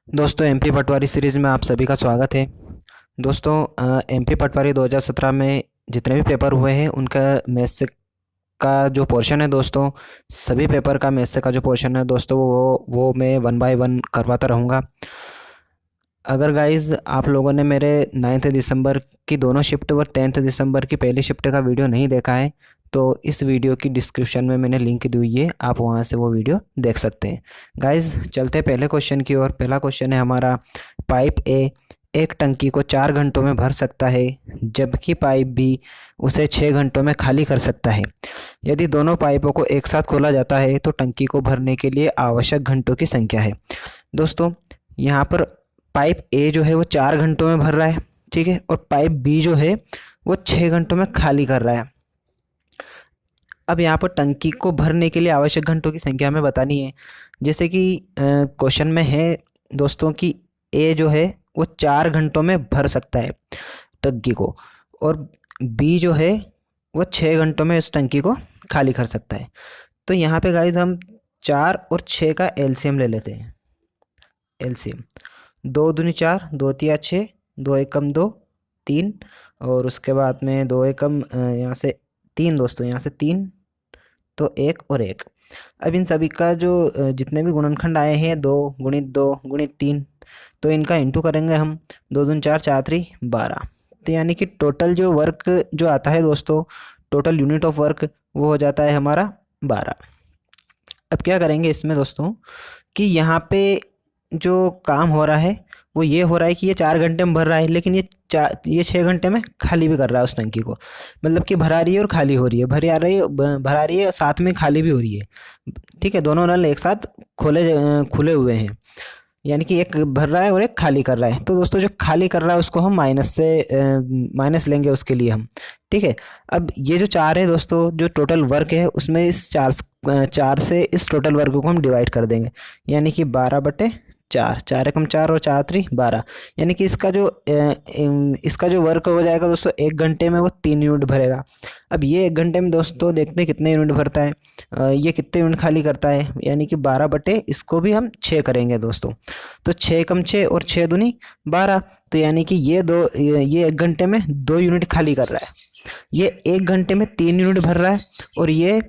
दोस्तों एमपी पटवारी सीरीज़ में आप सभी का स्वागत है। दोस्तों एमपी पटवारी 2017 में जितने भी पेपर हुए हैं उनका मैथ्स से का जो पोर्शन है दोस्तों, सभी पेपर का मैथ्स से का जो पोर्शन है दोस्तों वो मैं 1 बाय 1 करवाता रहूँगा। अगर गाइज़ आप लोगों ने मेरे 9 दिसंबर की दोनों शिफ्ट और 10 दिसंबर की पहली शिफ्ट का वीडियो नहीं देखा है तो इस वीडियो की डिस्क्रिप्शन में मैंने लिंक दी हुई है, आप वहां से वो वीडियो देख सकते हैं। गाइज़ चलते हैं पहले क्वेश्चन की ओर। पहला क्वेश्चन है हमारा, पाइप ए एक टंकी को 4 घंटों में भर सकता है जबकि पाइप बी उसे 6 घंटों में खाली कर सकता है। यदि दोनों पाइपों को एक साथ खोला जाता है तो टंकी को भरने के लिए आवश्यक घंटों की संख्या है। दोस्तों यहाँ पर पाइप ए जो है वो 4 घंटों में भर रहा है, ठीक है, और पाइप बी जो है वो 6 घंटों में खाली कर रहा है। अब यहाँ पर टंकी को भरने के लिए आवश्यक घंटों की संख्या हमें बतानी है। जैसे कि क्वेश्चन में है दोस्तों कि ए जो है वो 4 घंटों में भर सकता है टंकी को, और बी जो है वो 6 घंटों में इस टंकी को खाली कर सकता है। तो यहाँ पे गाइज हम 4 और 6 का एलसीएम ले लेते हैं। एलसीएम 2 दूनी 4, 2 तिया 6, 2 एकम 2, 3, और उसके बाद में 2 एकम यहाँ से 3 दोस्तों, यहाँ से 3 तो 1 और 1। अब इन सभी का जो जितने भी गुणनखंड आए हैं 2 गुणित 2 गुणित 3, तो इनका इंटू करेंगे हम। 2 दूनी 4, 4 3 12। तो यानी कि टोटल जो वर्क जो आता है दोस्तों, टोटल यूनिट ऑफ वर्क वो हो जाता है हमारा 12। अब क्या करेंगे इसमें दोस्तों कि यहाँ पे जो काम हो रहा है वो ये हो रहा है कि ये 4 घंटे में भर रहा है, लेकिन ये 6 घंटे में खाली भी कर रहा है उस टंकी को। मतलब कि भरा रही है और खाली हो रही है, भरा रही है साथ में खाली भी हो रही है, ठीक है। दोनों नल एक साथ खुले हुए हैं, यानी कि एक भर रहा है और एक खाली कर रहा है। तो दोस्तों जो खाली कर रहा है उसको हम माइनस लेंगे उसके लिए हम, ठीक है। अब ये जो 4 है दोस्तों, जो टोटल वर्क है उसमें इस 4 से इस टोटल वर्क को हम डिवाइड कर देंगे, यानी कि 12/4, 4 एकम 4 और 4 3 12। यानी कि इसका जो वर्क हो जाएगा दोस्तों 1 घंटे में वो 3 यूनिट भरेगा। अब ये 1 घंटे में दोस्तों देखते हैं कितने यूनिट भरता है, ये कितने यूनिट खाली करता है, यानी कि 12 इसको भी हम 6 करेंगे दोस्तों। तो 6 एकम 6 और 6 दूनी 12, तो यानी कि ये 1 घंटे में 2 यूनिट खाली कर रहा है। ये 1 घंटे में 3 यूनिट भर रहा है और ये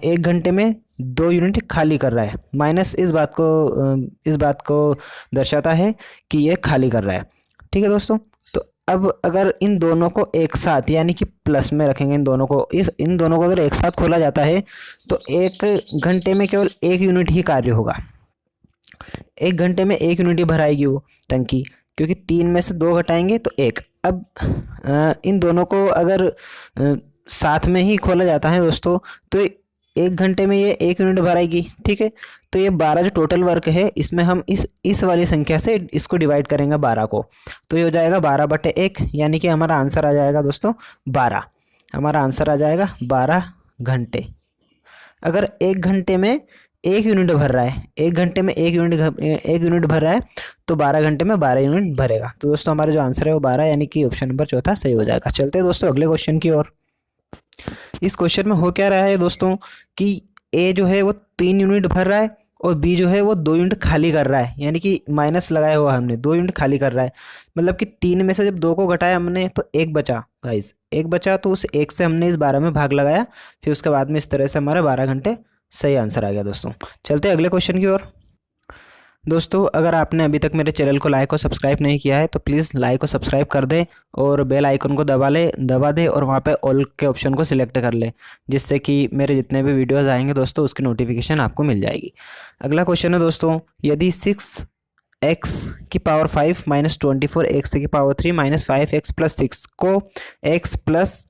1 घंटे में 2 यूनिट खाली कर रहा है। माइनस इस बात को दर्शाता है कि ये खाली कर रहा है, ठीक है दोस्तों। तो अब अगर इन दोनों को एक साथ यानी कि प्लस में रखेंगे, इन दोनों को अगर एक साथ खोला जाता है तो 1 घंटे में केवल 1 यूनिट ही कार्य होगा। 1 घंटे में 1 यूनिट ही भराएगी वो टंकी, क्योंकि 3 में से 2 घटाएंगे तो 1। अब इन दोनों को अगर साथ में ही खोला जाता है दोस्तों तो 1 घंटे में ये 1 यूनिट भराएगी, ठीक है। तो ये 12 जो टोटल वर्क है इसमें हम इस वाली संख्या से इसको डिवाइड करेंगे 12 को, तो ये हो जाएगा 12/1, यानी कि हमारा आंसर आ जाएगा दोस्तों 12। हमारा आंसर आ जाएगा 12 घंटे। अगर 1 घंटे में 1 यूनिट भर रहा है, 1 घंटे में 1 यूनिट भर रहा है तो 12 घंटे में 12 यूनिट भरेगा। तो दोस्तों हमारा जो आंसर है वो 12, यानी कि ऑप्शन नंबर चौथा सही हो जाएगा। चलते हैं दोस्तों अगले क्वेश्चन की ओर। इस क्वेश्चन में हो क्या रहा है दोस्तों कि ए जो है वो 3 यूनिट भर रहा है और बी जो है वो 2 यूनिट खाली कर रहा है, यानी कि माइनस लगाया हुआ हमने, 2 यूनिट खाली कर रहा है। मतलब कि 3 में से जब 2 को घटाया हमने तो 1 बचा गाइस, 1 बचा, तो उस 1 से हमने इस 12 में भाग लगाया, फिर उसके बाद में इस तरह से हमारा 12 घंटे सही आंसर आ गया दोस्तों। चलते हैं अगले क्वेश्चन की ओर। दोस्तों अगर आपने अभी तक मेरे चैनल को लाइक और सब्सक्राइब नहीं किया है तो प्लीज़ लाइक और सब्सक्राइब कर दें और बेल आइकन को दबा दें और वहाँ पे ऑल के ऑप्शन को सिलेक्ट कर लें, जिससे कि मेरे जितने भी वीडियोस आएंगे दोस्तों उसकी नोटिफिकेशन आपको मिल जाएगी। अगला क्वेश्चन है दोस्तों, यदि 6x की पावर 5 माइनस 24x की पावर 3 माइनस 5x प्लस 6 को x प्लस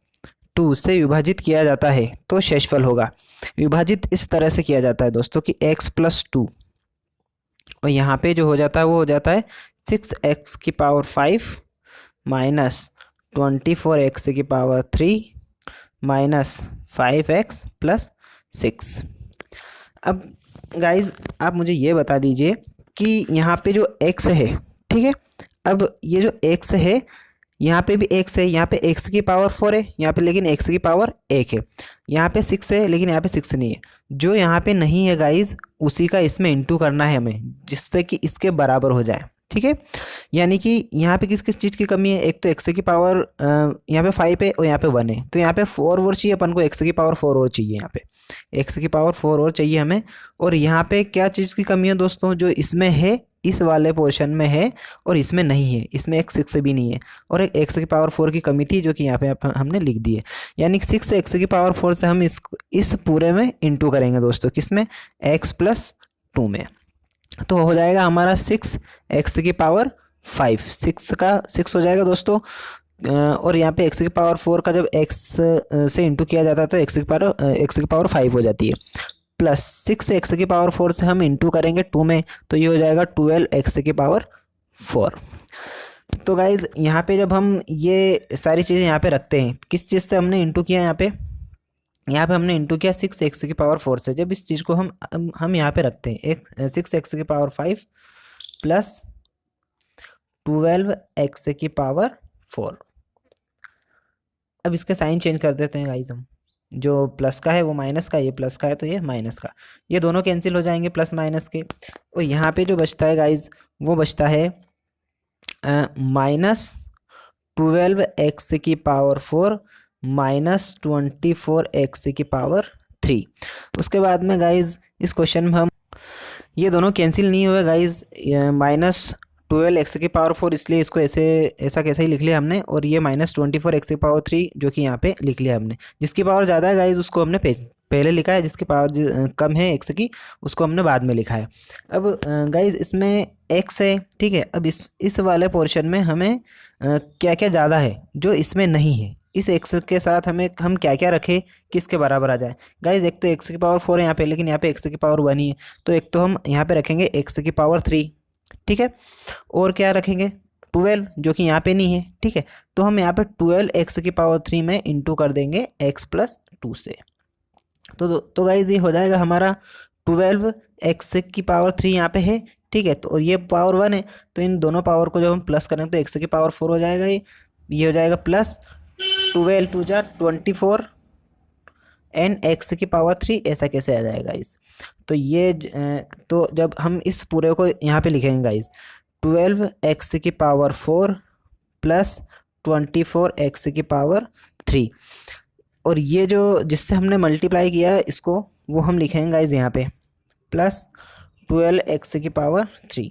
2 से विभाजित किया जाता है तो शेषफल होगा। विभाजित इस तरह से किया जाता है दोस्तों कि x प्लस 2, और यहाँ पे जो हो जाता है वो हो जाता है 6x की पावर 5 माइनस 24x की पावर 3 माइनस 5x प्लस 6। अब गाइज आप मुझे ये बता दीजिए कि यहाँ पे जो x है, ठीक है, अब ये जो x है यहाँ पे भी x है, यहाँ पे x की पावर 4 है, यहाँ पे लेकिन x की पावर 1 है। यहाँ पे 6 है लेकिन यहाँ पे 6 नहीं है। जो यहाँ पे नहीं है गाइज उसी का इसमें इंटू करना है हमें, जिससे कि इसके बराबर हो जाए। ठीक है, यानी कि यहाँ पे किस किस चीज़ की कमी है, एक तो x की पावर यहाँ पे 5 है और यहाँ पे 1 है, तो यहाँ पे 4 और चाहिए अपन को, x की पावर 4 और चाहिए, यहाँ पे x की पावर 4 और चाहिए हमें। और यहाँ पे क्या चीज़ की कमी है दोस्तों, जो इसमें है इस वाले पोर्शन में है और इसमें नहीं है, इसमें एक 6 भी नहीं है और एक x की पावर 4 की कमी थी जो कि यहाँ पे हमने लिख दी है। यानी कि 6 x की पावर 4 से हम इस पूरे में इंटू करेंगे दोस्तों, किसमें, x+2 में। तो हो जाएगा हमारा 6 x की पावर 5, 6 का 6 हो जाएगा दोस्तों। और यहाँ पे x की पावर 4 का जब x से इंटू किया जाता है तो x की पावर 5 हो जाती है। प्लस 6 x की पावर 4 से हम इंटू करेंगे 2 में, तो ये हो जाएगा 12 x की पावर 4। तो गाइज़ यहाँ पे जब हम ये सारी चीज़ें यहाँ पे रखते हैं, किस चीज़ से हमने इंटू किया, यहाँ पे हमने इंटू किया 6 x की पावर 4 से। जब इस चीज़ को हम यहाँ पे रखते हैं 6 x की पावर 5 प्लस 12 x की पावर 4। अब इसके साइन चेंज कर देते हैं गाइज हम, जो प्लस का है वो माइनस का, ये प्लस का है तो ये माइनस का, ये दोनों कैंसिल हो जाएंगे प्लस माइनस के। और यहाँ पे जो बचता है गाइज वो बचता है -12 x की पावर 4 -24 x की पावर 3। उसके बाद में गाइज इस क्वेश्चन में हम ये दोनों कैंसिल नहीं हुए गाइज, -12 x की पावर 4, इसलिए इसको ऐसा कैसे ही लिख लिया हमने। और ये -24 x की पावर 3 जो कि यहाँ पे लिख लिया हमने। जिसकी पावर ज़्यादा है गाइज उसको हमने पहले लिखा है, जिसकी पावर कम है x की उसको हमने बाद में लिखा है। अब गाइज इसमें x है, ठीक है। अब इस वाले पोर्शन में हमें क्या क्या ज़्यादा है जो इसमें नहीं है, इस x के साथ हम क्या क्या रखें कि इसके बराबर आ जाए। गाइज एक तो x की पावर 4 है यहाँ पे, लेकिन यहाँ पे x की पावर 1 ही है, तो एक तो हम यहाँ पे रखेंगे x की पावर 3, ठीक है। और क्या रखेंगे 12 जो कि यहाँ पे नहीं है, ठीक है। तो हम यहाँ पे 12 x की पावर 3 में इंटू कर देंगे x+2 से। तो गाइज ये हो जाएगा हमारा 12 x की पावर 3 यहाँ पे है, ठीक है। तो और ये पावर 1 है, तो इन दोनों पावर को जब हम प्लस करेंगे तो x की पावर 4 हो जाएगा, ये हो जाएगा प्लस 12 2 जा 24 एंड x की पावर 3, ऐसा कैसे आ जाएगा इस। तो ये तो जब हम इस पूरे को यहाँ पे लिखेंगे गाइस 12 x की पावर 4 प्लस 24 x की पावर 3, और ये जो जिससे हमने मल्टीप्लाई किया है इसको वो हम लिखेंगे गाइस यहाँ पे प्लस 12 x की पावर 3।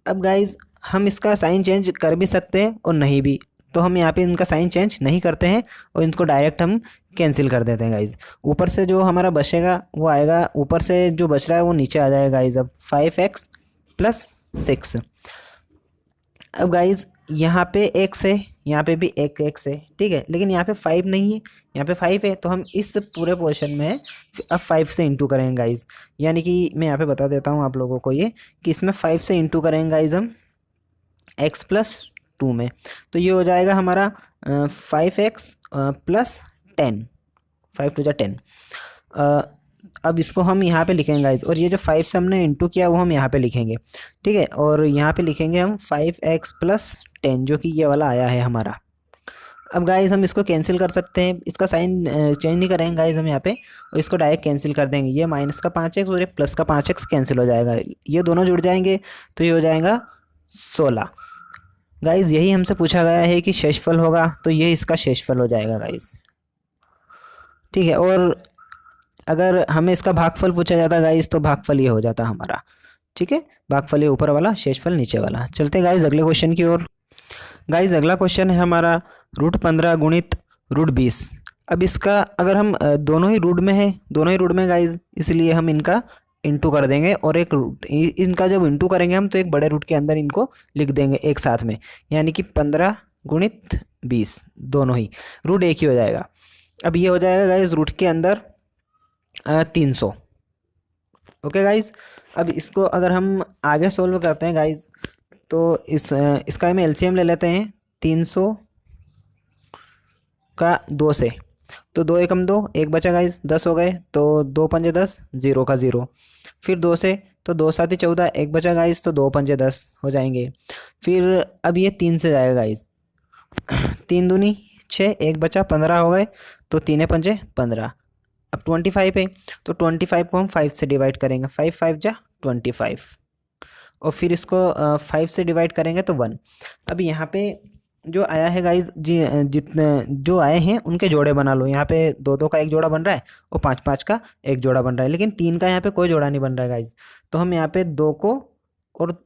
अब गाइस हम इसका साइन चेंज कर भी सकते हैं और नहीं भी, तो हम यहाँ पे इनका साइन चेंज नहीं करते हैं और इनको डायरेक्ट हम कैंसिल कर देते हैं गाइज। ऊपर से जो हमारा बचेगा वो आएगा, ऊपर से जो बच रहा है वो नीचे आ जाएगा गाइज। अब 5x + 6। अब गाइज यहाँ पे x है, यहाँ पे भी एक x है, ठीक है, लेकिन यहाँ पे 5 नहीं है, यहाँ पे 5 है, तो हम इस पूरे पोर्शन में अब 5 से इंटू करेंगे गाइज। यानी कि मैं यहाँ पे बता देता हूँ आप लोगों को ये कि इसमें 5 से इंटू करेंगे गाइज हम x+2 में। तो ये हो जाएगा हमारा 5x + 10, 5 2 जा 10। अब इसको हम यहाँ पे लिखेंगे गाइज, और ये जो 5 से हमने इंटू किया वो हम यहाँ पे लिखेंगे, ठीक है। और यहाँ पे लिखेंगे हम 5x + 10 जो कि ये वाला आया है हमारा। अब गाइज हम इसको कैंसिल कर सकते हैं, इसका साइन चेंज नहीं करेंगे गाइज हम यहाँ पे, और इसको डायरेक्ट कैंसिल कर देंगे। ये माइनस का 5x और ये प्लस का 5x कैंसिल हो जाएगा, ये दोनों जुड़ जाएंगे तो ये हो जाएगा 16। गाइज यही हमसे पूछा गया है कि शेषफल होगा, तो ये इसका शेषफल हो जाएगा गाइज, ठीक है। और अगर हमें इसका भागफल पूछा जाता गाइज तो भागफल ये हो जाता हमारा, ठीक है। भागफल ये ऊपर वाला, शेषफल नीचे वाला। चलते गाइज अगले क्वेश्चन की ओर। गाइज अगला क्वेश्चन है हमारा √15 गुणित √20। अब इसका अगर हम दोनों ही रूट में है, दोनों ही रूट में गाइज, इसलिए हम इनका इंटू कर देंगे, और एक रूट इनका जब इंटू करेंगे हम तो एक बड़े रूट के अंदर इनको लिख देंगे एक साथ में, यानी कि 15 गुणित 20, दोनों ही रूट एक ही हो जाएगा। अब ये हो जाएगा गाइज रूट के अंदर 300। ओके गाइज, अब इसको अगर हम आगे सोल्व करते हैं गाइज तो इसका हम एलसीएम ले लेते हैं 300 का 2 से, तो 2 एकम 2, एक बचा गाइज 10 हो गए, तो 2 पंजे 10, 0 का 0, फिर 2 से तो 2 7 14, एक बचा गाइस, तो 2 पंजे 10 हो जाएंगे। फिर अब ये 3 से जाएगा गाइस, 3 दूनी 6, एक बचा 15 हो गए, तो 3 पंजे 15। अब 25 है, तो 25 को हम 5 से डिवाइड करेंगे, 5 5 जा 25, और फिर इसको 5 से डिवाइड करेंगे तो 1। अब यहाँ पे जो आया है गाइज जी, जितने जो आए हैं उनके जोड़े बना लो। यहाँ पे 2 2 का एक जोड़ा बन रहा है और 5 5 का एक जोड़ा बन रहा है, लेकिन 3 का यहाँ पे कोई जोड़ा नहीं बन रहा है गाइज। तो हम यहाँ पे 2 को और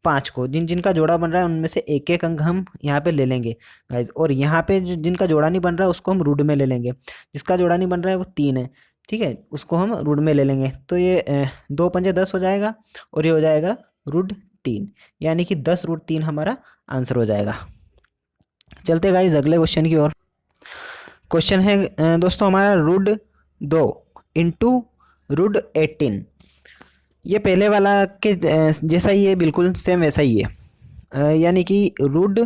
5 को, जिनका जोड़ा बन रहा है उनमें से एक एक अंक हम यहाँ पे ले लेंगे गाइज, और यहाँ पे जिनका जोड़ा नहीं बन रहा है उसको हम रूट में ले लेंगे। जिसका जोड़ा नहीं बन रहा है वो 3 है, ठीक है, उसको हम रूट में ले लेंगे। तो ये 2 पंजे 10 हो जाएगा, और ये हो जाएगा रूट 3, यानी कि 10 रूट 3 हमारा आंसर हो जाएगा। चलते गाइज अगले क्वेश्चन की ओर। क्वेश्चन है दोस्तों हमारा रूट 2 इंटू रूट 18। ये पहले वाला के जैसा ही है, बिल्कुल सेम वैसा ही है, यानी कि रूट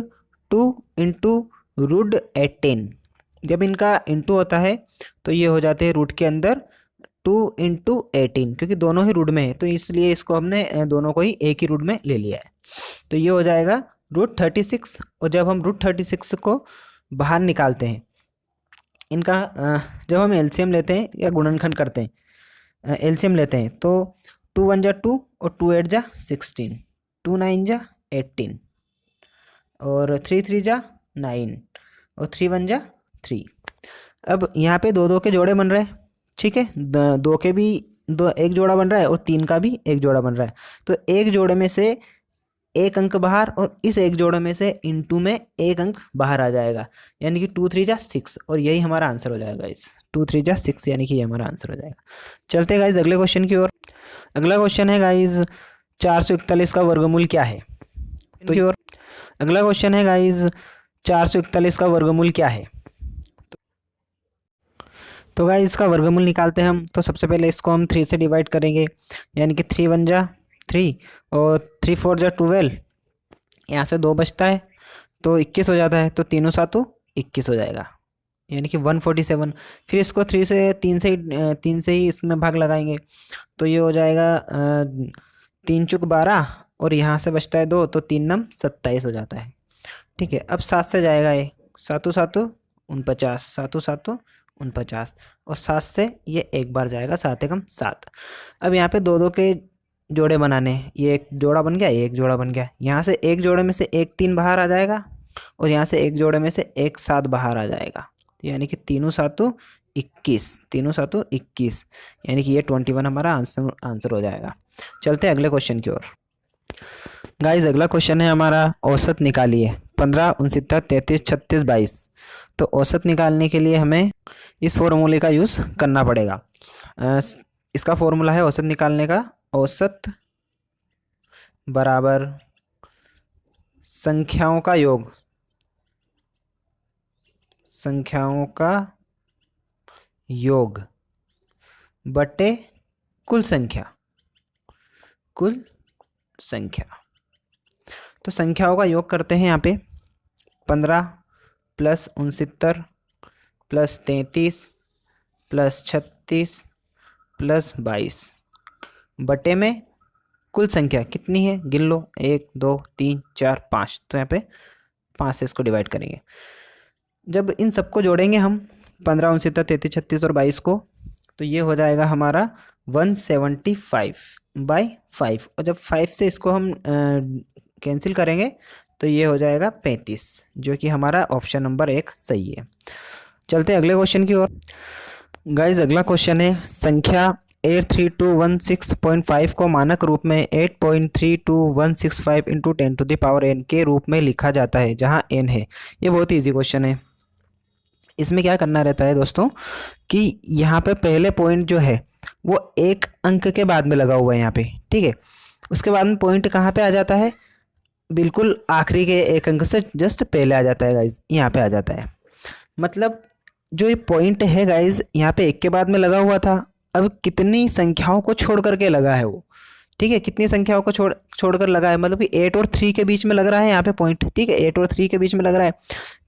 2 इंटू रूट 18। जब इनका इंटू होता है तो ये हो जाते हैं रूट के अंदर 2 इंटू 18, क्योंकि दोनों ही रूट में है, तो इसलिए इसको हमने दोनों को ही एक ही रूट में ले लिया है। तो ये हो जाएगा रूट 36, और जब हम रूट 36 को बाहर निकालते हैं इनका, जब हम एलसीएम लेते हैं या गुणनखंड करते हैं, एलसीएम लेते हैं, तो 2 1 जा 2 और 2 8 जा 16, 2 9 जा 18, और 3 3 जा 9, और 3 1 जा 3। अब यहाँ पे 2 2 के जोड़े बन रहे हैं, ठीक है, 2 के भी एक जोड़ा बन रहा है और 3 का भी एक जोड़ा बन रहा है। तो एक जोड़े में से एक अंक बाहर, और इस एक जोड़े में से इनटू में एक अंक बाहर आ जाएगा, यानी कि 2 3 जा 6, और यही हमारा आंसर हो जाएगा गाइस, 2 3 जा 6, यानी कि ये हमारा आंसर हो जाएगा। चलते गाइस अगले क्वेश्चन की ओर। अगला क्वेश्चन है गाइस 441 का वर्गमूल क्या है। तो की ओर अगला क्वेश्चन है गाइस 441 का वर्गमूल क्या है। तो गाइस इसका वर्गमूल निकालते हैं हम। तो सबसे पहले इसको हम 3 से डिवाइड करेंगे, यानी कि 3 1 जा 3, और 3 4 जा 12, यहाँ से 2 बचता है तो 21 हो जाता है, तो 3 7 21 हो जाएगा, यानी कि 147। फिर इसको 3 से ही इसमें भाग लगाएंगे, तो ये हो जाएगा 3 चुक 12, और यहाँ से बचता है 2, तो 3 नम 27 हो जाता है, ठीक है। अब 7 से जाएगा, ये 7 7 49, 7 7 49, और 7 से ये एक बार जाएगा, 7 एकम 7। अब यहाँ पे 2 2 के जोड़े बनाने हैं, ये एक जोड़ा बन गया, ये एक जोड़ा बन गया, यहाँ से एक जोड़े में से एक 3 बाहर आ जाएगा, और यहाँ से एक जोड़े में से एक 7 बाहर आ जाएगा, यानी कि 3 7 21, 3 7 21, यानी कि ये 21 हमारा आंसर हो जाएगा। चलते हैं अगले क्वेश्चन की ओर। गाइस अगला क्वेश्चन है हमारा औसत निकालिए 15 69 33 36 22। तो औसत निकालने के लिए हमें इस फॉर्मूले का यूज़ करना पड़ेगा। इसका फॉर्मूला है औसत निकालने का, औसत बराबर संख्याओं का योग, संख्याओं का योग बटे कुल संख्या, कुल संख्या। तो संख्याओं का योग करते हैं यहाँ पे 15 प्लस 69 प्लस 33 प्लस 36 प्लस 22 बटे में कुल संख्या कितनी है, गिन लो, 1 2 3 4 5। तो यहाँ पे 5 से इसको डिवाइड करेंगे। जब इन सबको जोड़ेंगे हम 15 69 33 36 और 22 को, तो ये हो जाएगा हमारा 175/5, और जब 5 से इसको हम कैंसिल करेंगे तो ये हो जाएगा 35, जो कि हमारा ऑप्शन नंबर 1 सही है। चलते हैं अगले क्वेश्चन की ओर। गाइज अगला क्वेश्चन है संख्या 83216.5 को मानक रूप में 8.32165 इंटू 10⁻n के रूप में लिखा जाता है, जहां n है। ये बहुत ही ईजी क्वेश्चन है। इसमें क्या करना रहता है दोस्तों कि यहाँ पे पहले पॉइंट जो है वो एक अंक के बाद में लगा हुआ है यहाँ पे, ठीक है। उसके बाद में पॉइंट कहाँ पे आ जाता है, बिल्कुल आखिरी के एक अंक से जस्ट पहले आ जाता है गाइज, यहाँ पे आ जाता है। मतलब जो ये पॉइंट है गाइज यहाँ पे एक के बाद में लगा हुआ था, अब कितनी संख्याओं को छोड़ करके लगा है वो, ठीक है, कितनी संख्याओं को छोड़कर लगा है, मतलब कि 8 और 3 के बीच में लग रहा है यहाँ पे पॉइंट, ठीक है, 8 और 3 के बीच में लग रहा है,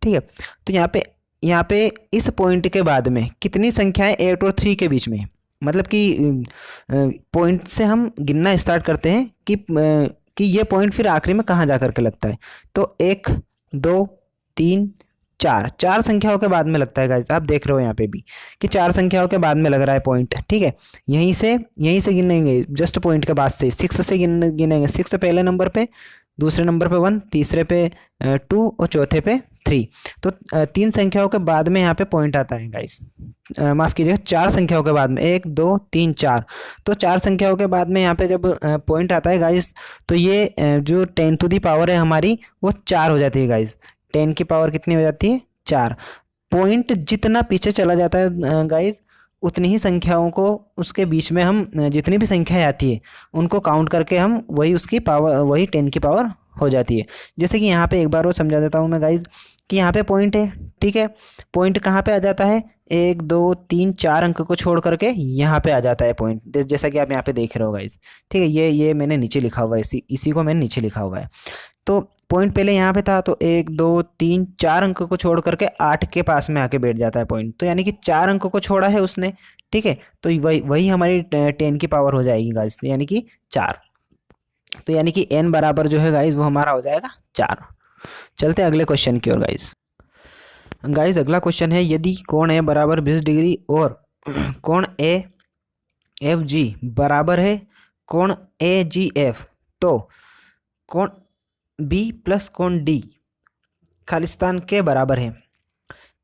ठीक है। तो यहाँ पे इस पॉइंट के बाद में कितनी संख्याएं 8 और 3 के बीच में, मतलब कि पॉइंट से हम गिनना स्टार्ट करते हैं कि ये पॉइंट फिर आखिरी में कहाँ जा कर के लगता है। तो 1 2 3 4 4 संख्याओं के बाद में लगता है गाइस। आप देख रहे हो यहाँ पे भी कि 4 संख्याओं के बाद में लग रहा है पॉइंट, ठीक है। यहीं से गिनेंगे, जस्ट पॉइंट के बाद से 6 से गिनेंगे। 6 पहले नंबर पे, दूसरे नंबर पे 1, तीसरे पे 2 और चौथे पे 3। तो 3 संख्याओं के बाद में यहाँ पे पॉइंट आता है गाइस। माफ़ कीजिएगा, 4 संख्याओं के बाद में, 1 2 3 4। तो 4 संख्याओं के बाद में यहाँ पे जब पॉइंट आता है गाइस, तो ये जो 10 टू दी पावर है हमारी, वो 4 हो जाती है गाइस। 10 की पावर कितनी हो जाती है? 4। पॉइंट जितना पीछे चला जाता है गाइस, उतनी ही संख्याओं को उसके बीच में हम जितनी भी संख्याएं आती है उनको काउंट करके हम वही उसकी पावर, वही 10 की पावर हो जाती है। जैसे कि यहाँ पे एक बार और समझा देता हूँ मैं गाइज कि यहाँ पे पॉइंट है, ठीक है। पॉइंट कहाँ पे आ जाता है? 1 2 3 4 अंक को छोड़ करके यहाँ पे आ जाता है पॉइंट, जैसा कि आप यहाँ पे देख रहे हो गाइज, ठीक है। ये मैंने नीचे लिखा हुआ है, इसी को मैंने नीचे लिखा हुआ है। तो पॉइंट पहले यहाँ पे था, तो 1 2 3 4 अंक को छोड़ करके 8 के पास में आके बैठ जाता है पॉइंट। तो यानी कि 4 अंक को छोड़ा है उसने, ठीक है। तो वही हमारी 10 की पावर हो जाएगी गाइज, यानी कि 4। तो यानी कि n बराबर जो है गाइज वो हमारा हो जाएगा 4। चलते हैं अगले क्वेश्चन की ओर गाइज। अगला क्वेश्चन है, यदि कोण ए बराबर 20 डिग्री और कोण ए एफ जी बराबर है कोण ए जी एफ, तो कोण बी प्लस कोण डी खालिस्तान के बराबर है।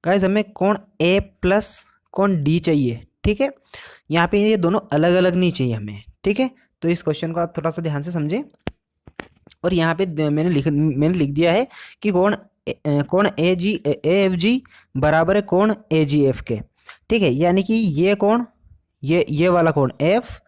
गाइज हमें कोण ए प्लस कोण डी चाहिए, ठीक है। यहाँ पे ये दोनों अलग अलग नहीं चाहिए हमें, ठीक है। तो इस क्वेश्चन को आप थोड़ा सा ध्यान से समझें। और यहाँ पे मैंने लिख दिया है कि कोण ए एफ जी बराबर है कोण ए जी एफ के, ठीक है। यानी कि ये कोण, ये वाला कोण एफ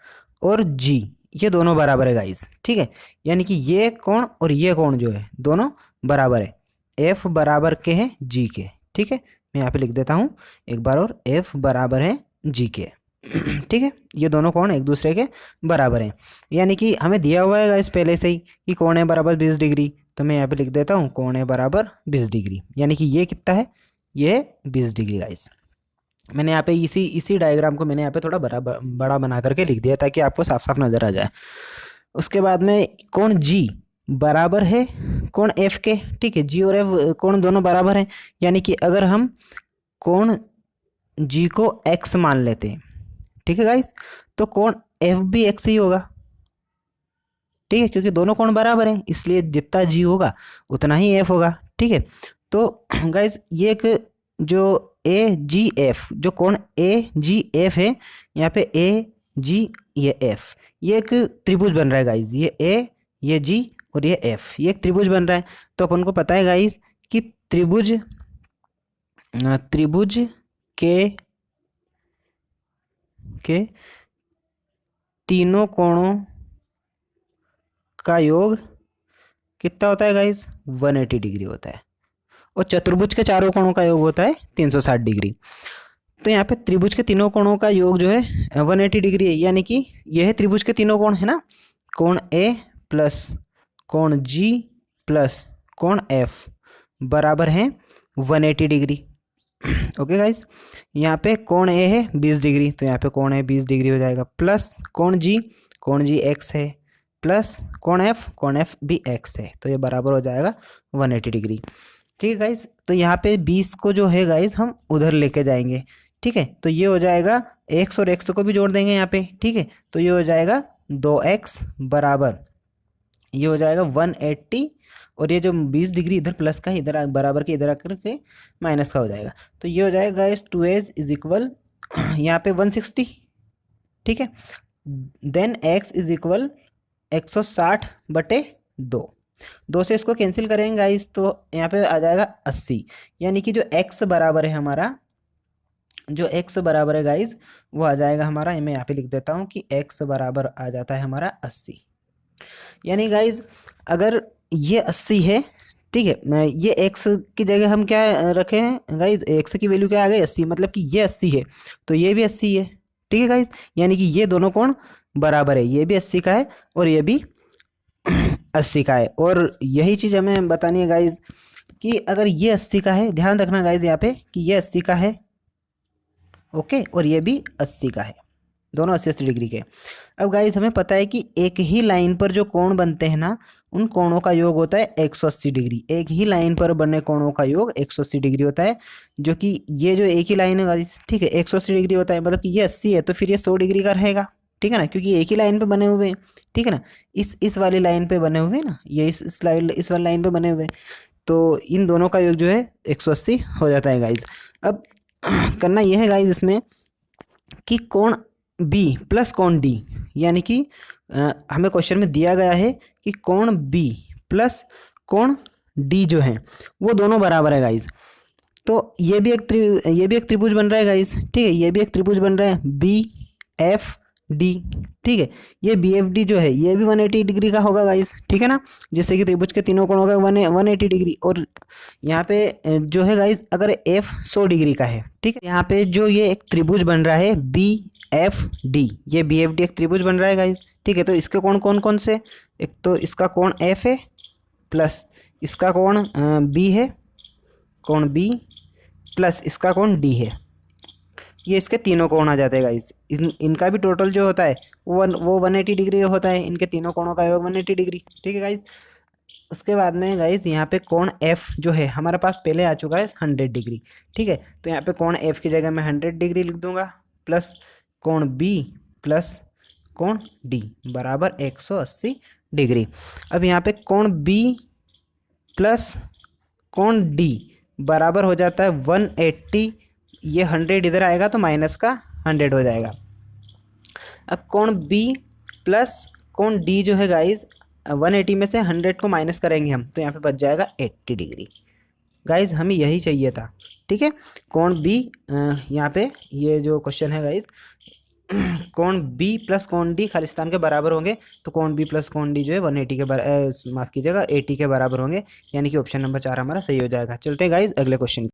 और जी, ये दोनों बराबर है गाइज, ठीक है। यानी कि ये कोण और ये कोण जो है दोनों बराबर है, एफ बराबर के हैं जी के, ठीक है। मैं यहाँ पे लिख देता हूँ एक बार और, एफ बराबर है जी के, ठीक है। ये दोनों कोण एक दूसरे के बराबर हैं। यानी कि हमें दिया हुआ है गाइस पहले से ही कि कोण ए बराबर 20 डिग्री, तो मैं यहाँ पे लिख देता हूँ कोण ए बराबर 20 डिग्री। यानी कि ये कितना है? ये 20 डिग्री गाइस। मैंने यहाँ पे इसी डायग्राम को मैंने यहाँ पे थोड़ा बड़ा बना करके लिख दिया ताकि आपको साफ साफ नज़र आ जाए। उसके बाद में कोण जी बराबर है कोण एफ के, ठीक है। जी और एफ कोण दोनों बराबर हैं। यानी कि अगर हम कोण जी को एक्स मान लेते हैं, ठीक है गाइस, तो कोण एफ भी एक्स ही होगा, ठीक है, क्योंकि दोनों कोण बराबर हैं, इसलिए जितना जी होगा उतना ही एफ होगा, ठीक है। तो गाइस ये एक जो ए जी एफ, जो कोण ए जी एफ है, यहाँ पे ए जी ये एफ, ये एक त्रिभुज बन रहा है गाइस। ये ए, ये जी और ये एफ, ये एक त्रिभुज बन रहा है। तो अपन को पता है गाइस कि त्रिभुज के तीनों कोणों का योग कितना होता है गाइस? 180 डिग्री होता है। और चतुर्भुज के चारों कोणों का योग होता है 360 डिग्री। तो यहाँ पे त्रिभुज के तीनों कोणों का योग जो है 180 डिग्री है। यानी कि यह है त्रिभुज के तीनों कोण है ना, कोण ए प्लस कोण जी प्लस कोण एफ बराबर है 180 डिग्री। ओके गाइस, यहाँ पे कोण ए है 20 डिग्री, तो यहाँ पे कोण ए 20 डिग्री हो जाएगा, प्लस कोण जी एक्स है, प्लस कोण एफ भी एक्स है, तो ये बराबर हो जाएगा 180 डिग्री। ठीक है गाइस, तो यहाँ पे 20 को जो है गाइस हम उधर लेके जाएंगे, ठीक है। तो ये हो जाएगा x और x को भी जोड़ देंगे यहाँ पे, ठीक है। तो ये हो जाएगा 2x बराबर, ये हो जाएगा 180, और ये जो 20 डिग्री इधर प्लस का इधर बराबर के इधर आकर के माइनस का हो जाएगा। तो ये हो जाएगा गाइस 2h इज इक्वल यहाँ पे 160, ठीक है। देन x इज इक्वल 160/2, 2 से इसको कैंसिल करेंगे गाइस, तो यहाँ पे आ जाएगा 80। यानी कि जो x बराबर है हमारा, जो x बराबर है गाइस वो आ जाएगा हमारा, मैं यहाँ पे लिख देता हूँ कि x बराबर आ जाता है हमारा 80। यानी गाइस अगर ये 80 है, ठीक है, ये x की जगह हम क्या रखे हैं गाइस, x की वैल्यू क्या आ गई 80, मतलब कि ये 80 है तो ये भी 80 है, ठीक है गाइस। यानी कि ये दोनों कोण बराबर है, ये भी 80 का है और ये भी 80 का है। और यही चीज़ हमें बतानी है गाइस कि अगर ये 80 का है, ध्यान रखना गाइस यहाँ पे कि ये 80 का है, ओके, और ये भी 80 का है, दोनों 80-80 डिग्री के। अब गाइस हमें पता है कि एक ही लाइन पर जो कोण बनते हैं ना, उन कोणों का योग होता है 180 डिग्री। एक ही लाइन पर बने कोणों का योग 180 डिग्री होता है, जो कि ये जो एक ही लाइन है गाइस, ठीक है, 180 डिग्री होता है, मतलब कि ये 80 है तो फिर ये 100 डिग्री का रहेगा, ठीक है ना, क्योंकि एक ही लाइन पे बने हुए हैं, ठीक है ना। इस वाली लाइन पे बने हुए हैं ना, ये इस वाली लाइन पे बने हुए हैं, तो इन दोनों का योग जो है 180 हो जाता है गाइज। अब करना यह है गाइज इसमें कि कोण बी प्लस कोण डी, यानी कि हमें क्वेश्चन में दिया गया है कि कोण बी प्लस कोण डी जो है वो दोनों बराबर है गाइज। तो ये भी एक त्रिभुज बन रहा है गाइज, ठीक है, ये भी एक त्रिभुज बन रहा है बी एफ डी, ठीक है। ये बी एफ डी जो है ये भी 180 डिग्री का होगा गाइज, ठीक है ना, जिससे कि त्रिभुज के तीनों कोणों का 180 डिग्री। और यहाँ पे जो है गाइज अगर एफ 100 डिग्री का है, ठीक है, यहाँ पे जो ये एक त्रिभुज बन रहा है बी एफ डी, ये बी एफ डी एक त्रिभुज बन रहा है गाइज, ठीक है। तो इसके कोण कौन कौन से, एक तो इसका कोण एफ है, प्लस इसका कोण बी है, कोण बी, प्लस इसका कोण डी है, ये इसके तीनों कोण आ जाते हैं गाइस। इनका भी टोटल जो होता है वो 180 डिग्री होता है, इनके तीनों कोणों का योग 180 डिग्री, ठीक है गाइस। उसके बाद में गाइस यहाँ पे कोण एफ जो है हमारे पास पहले आ चुका है 100 डिग्री, ठीक है। तो यहाँ पे कोण एफ की जगह मैं 100 डिग्री लिख दूंगा, प्लस कोण बी प्लस कोण डी बराबर 180 डिग्री। अब यहाँ पे कोण बी प्लस कोण डी बराबर हो जाता है 180, ये 100 इधर आएगा तो माइनस का 100 हो जाएगा। अब कोण बी प्लस कोण डी जो है गाइज 180 में से 100 को माइनस करेंगे हम, तो यहाँ पे बच जाएगा 80 डिग्री। गाइज हमें यही चाहिए था, ठीक है। कोण बी यहाँ पे ये जो क्वेश्चन है गाइज, कोण बी प्लस कोण डी खालिस्तान के बराबर होंगे, तो कोण बी प्लस कोण डी जो है 180 के माफ़ कीजिएगा 80 के बराबर होंगे, यानी कि ऑप्शन नंबर 4 हमारा सही हो जाएगा। चलते हैं गाइज अगले क्वेश्चन।